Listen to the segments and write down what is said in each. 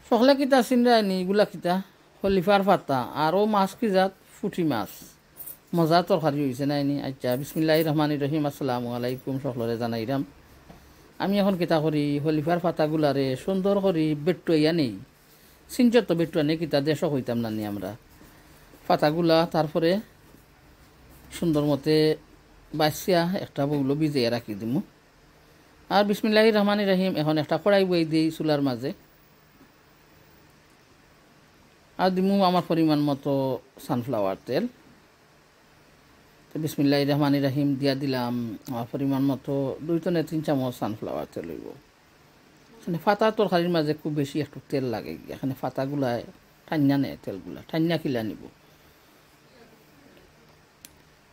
সকলে কিতা চিন্তায়নি এগুলা কিতা খলিফার পাতা আরও মাছ কি জাত ফুটি মাছ মজা তরকারি হয়েছে নাইনি। আচ্ছা বিসমিল্লাহির রহমানির রহিম, আসসালামু আলাইকুম, সকলরে জানাইরাম। আমি এখন কিতা করি খলিফার পাতাগুলারে সুন্দর করি বেটুইয়া নেই, সিঞ্চর তো বেটুয়া নেই কিতা দেশ হইতাম নানি আমরা পাতাগুলা। তারপরে সুন্দর মতে বাসিয়া একটা বউলো ভিজিয়ে রাখি দিমু। আর বিসমিল্লাহির রহমানির রহিম, এখন একটা কড়াই বই দিই চুলার মাঝে, আর দিমু আমার পরিমাণ মতো সানফ্লাওয়ার তেল। তো বিসমিল্লাহির রহমানির রহিম দিয়া দিলাম আমার পরিমাণ মতো 2-3 চামচ সানফ্লাওয়ার তেল হইব। এখানে ফাতা তরকারির মাঝে খুব বেশি একটু তেল লাগে, এখানে ফাতাগুলায় ঠান্না নেয়, তেলগুলা ঠান্না কিলা নিব।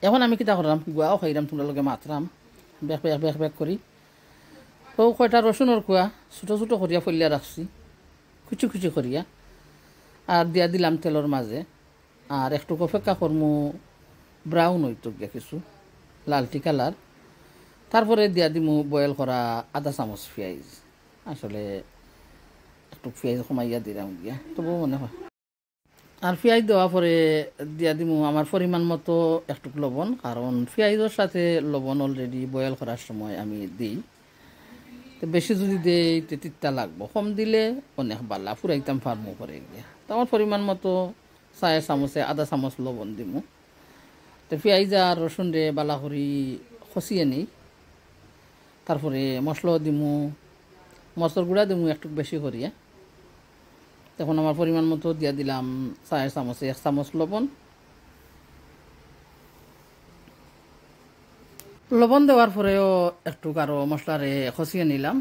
এখন আমি কিতা করলাম গুয়াও খাইলাম, তোমরা লগে Mataram back back back back করি। তো কয়টা রসুনের কুয়া ছোটো ছোটো করিয়া ফলিয়া রাখছি, কুচি কুচি করিয়া, আর দিয়া দিলাম তেলের মাঝে। আর একটু অপেক্ষা করমু ব্রাউন হইতো গিয়া কিছু লালটি কালার। তারপরে দিয়া দিমু বয়েল করা আধা চামচ পেঁয়াজ। আসলে একটু পেঁয়াজ কমাইয়া দিলাম গিয়া, তবুও মনে হয়। আর পেঁয়াজ দেওয়ার পরে দিয়া দিমু আমার পরিমাণ মতো একটু লবণ, কারণ পেঁয়াজের সাথে লবণ অলরেডি বয়েল করার সময় আমি দিই। তো বেশি যদি দেই তো তিতা লাগবো, কম দিলে অনেক বালা ফুরাইতাম ফার্মো করে গিয়া। তো আমার পরিমাণ মতো 4 চামচে আধা চামচ লবণ দিমু। তো পেঁয়াজ আর রসুন রে বালা করি খসিয়ে নিই। তারপরে মশলাও দিমু, মশলার গুঁড়া দিমু একটু বেশি করিয়া। তখন আমার পরিমাণ মতো দিয়া দিলাম 4 চামচে 1 চামচ লবণ। লবণ দেওয়ার পরেও একটু আরও মশলারে খসিয়ে নিলাম।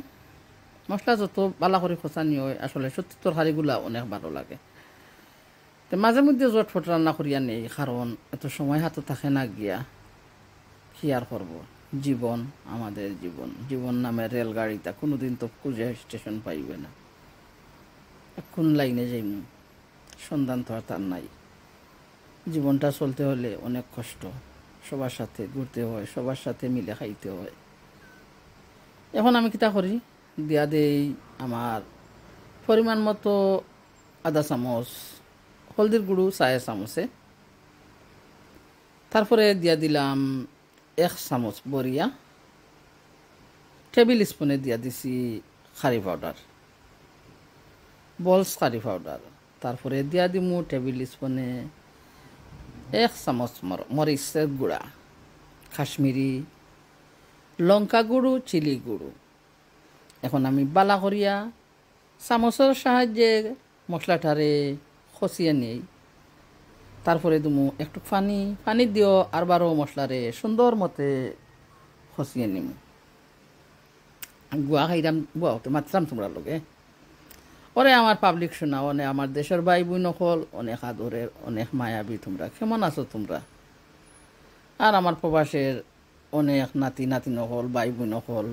মশলা যত বালা করে খসানি হয় আসলে সত্যি তরকারিগুলা অনেক ভালো লাগে। তো মাঝে মধ্যে জটফট রান্না করিয়া নেই, কারণ এত সময় হাতে থাকে না গিয়া। কি আর করবো, জীবন আমাদের জীবন, জীবন নামে রেলগাড়িটা কোনোদিন তো খুঁজে স্টেশন পাইবে না। কোন লাইনে যাইম সন্ধান তো আর তার নাই। জীবনটা চলতে হলে অনেক কষ্ট, সবার সাথে ঘুরতে হয়, সবার সাথে মিলে খাইতে হয়। এখন আমি কিতা করি দিয়া দেই আমার পরিমাণ মতো আধা চামচ হলদির গুঁড়ো 4 চামচে। তারপরে দিয়া দিলাম 1 চামচ বরিয়া, টেবিল স্পুনে দিয়া দিছি কারি পাউডার, বলস কারি পাউডার। তারপরে দিয়া দিমু টেবিল স্পুনে 1 চামচ মরিচের গুঁড়া, কাশ্মীরি লঙ্কা গুঁড়ো, চিলি গুঁড়ো। এখন আমি বালা করিয়া চামচের সাহায্যে মশলাটারে খসিয়ে নেই। তারপরে দিমু একটু পানি দিও আর বারো মশলারে সুন্দর মতে খসিয়ে নিমু। গুয়া খাইলাম, গুয়া হতে মাত্রাম তোমরা লোকে। ওরে আমার পাবলিক শোনা, অনেক আমার দেশের ভাই বোন নকল, অনেক আদরের, অনেক মায়াবী, তোমরা কেমন আছো তোমরা? আর আমার প্রবাসের অনেক নাতি নকল, ভাই বোন নকল,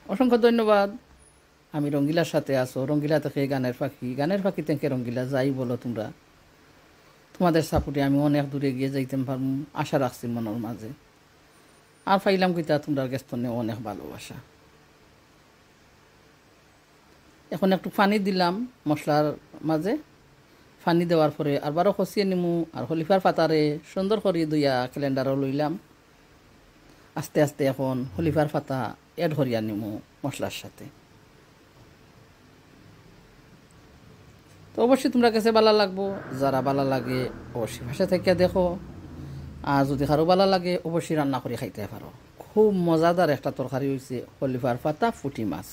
অসংখ্য ধন্যবাদ। আমি রঙ্গিলার সাথে আছো, রঙ্গিলা থেকে গানের পাখি থেকে রঙ্গিলা যাই বলো তোমরা। তোমাদের সাপোর্টে আমি অনেক দূরে গিয়ে যাইতে পারবো আশা রাখছি মনের মাঝে। আর পাইলাম কিতা তোমরা গেস্তনে অনেক ভালোবাসা। এখন একটু পানি দিলাম মশলার মাঝে, পানি দেওয়ার পরে আবারও খসিয়ে নিমু। আর খলিফার পাতারে সুন্দর করে দুইয়া ক্যালেন্ডারও লইলাম। আস্তে আস্তে এখন খলিফার পাতা এড করিয়া নিমু মশলার সাথে। তো অবশ্যই তোমরা কাছে ভালো লাগবো, যারা ভালো লাগে অবশ্যই ভাষা থেকে দেখো। আর যদি কারো ভালো লাগে অবশ্যই রান্না করে খাইতে পারো। খুব মজাদার একটা তরকারি হয়েছে খলিফার পাতা পুঁটি মাছ।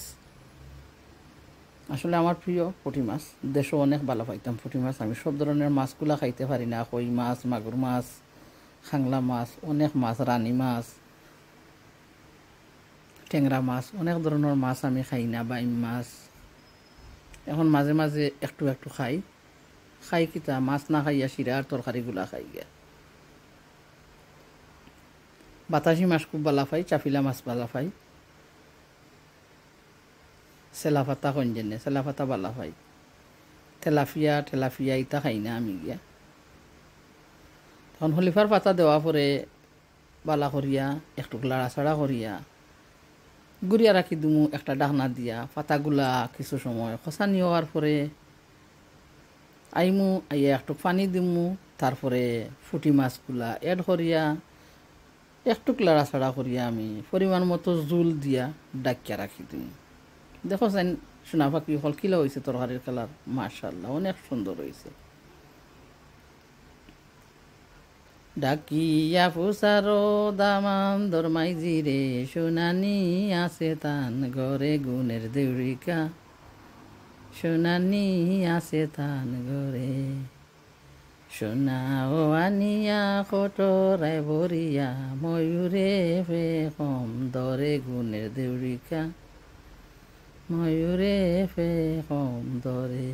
আসলে আমার প্রিয় পুঁটি মাছ, দেশও অনেক ভালো পাইতাম পুঁটি মাছ। আমি সব ধরনের মাছগুলা খাইতে পারি না, কই মাছ, মাগুর মাছ, খাংলা মাছ, অনেক মাছ, রানী মাছ, ট্যাংরা মাছ, অনেক ধরনের মাছ আমি খাই না, বাইম মাছ। এখন মাঝে মাঝে একটু একটু খাই কিতা মাছ না খাইয়া শিরা আর তরকারিগুলা খাই গিয়া। বাতাসি মাছ খুব ভালো পাই, চাপিলা মাছ ভালো পাই, সেলা পাতা কঞ্জেনে সেলা পাতা ভালো পাই, টেলাফিয়া ইতা খাই না আমি গিয়া। তখন খলিফার পাতা দেওয়া পরে বালা করিয়া একটু লাড়াচাড়া করিয়া গুড়িয়া রাখি দিমু একটা ডাকনা দিয়া। পাতাগুলা কিছু সময় খসানি হওয়ার পরে আইমু আইয়া একটু পানি দিমু, তারপরে ফুটি মাছগুলা এড করিয়া একটু লাড়াছাড়া করিয়া আমি পরিমাণ মতো জুল দিয়া ডাকিয়া রাখি দিই। দেখো চাইন সোনা পাখি হল কিলা হয়েছে তরকারির কালার, মাশাআল্লাহ অনেক সুন্দর হয়েছে। ডাকিয়া ফুসারো দামান দরমাইজি রে, সোনানি আছে তান ঘরে গুণের দেউরিকা, সোনানি আছে তান ঘরে, সোনাও আনিয়া কটরায় ভরিয়া, ময়ূরে ফেকম দরে গুণের দেউরিকা, ময়ূরে ফেকম দরে।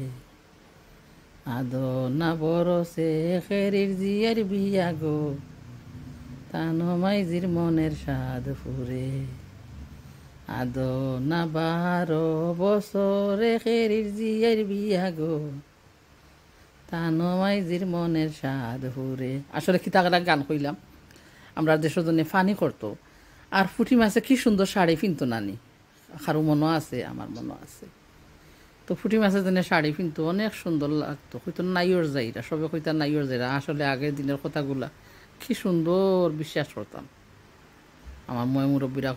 আদো না বরসে খেরির জিয়ার বিয়া গো, তানো মাইজির মনের স্বাদ ফুরে। আদো না 12 বছরে খেরির জিয়ার বিয়া গো, তানো মাইজির মনের স্বাদ ফুরে। আসলে কি তাগরা গান কইলাম, আমরা দেশের জন্য ফানি করতো। আর পুঁটি মাছে কি সুন্দর শাড়ি পিনতো নানি, কারো মনও আছে, আমার মনও আছে। তো পুঁটি মাছের জন্য শাড়ি কিন্তু অনেক সুন্দর লাগতো, হয়তো নাইয়র যাইরা সবে কইতা নাইয়র যাইরা। আসলে আগের দিনের কথাগুলা কি সুন্দর বিশ্বাস করতাম, আমার ময় মুরব্বীরা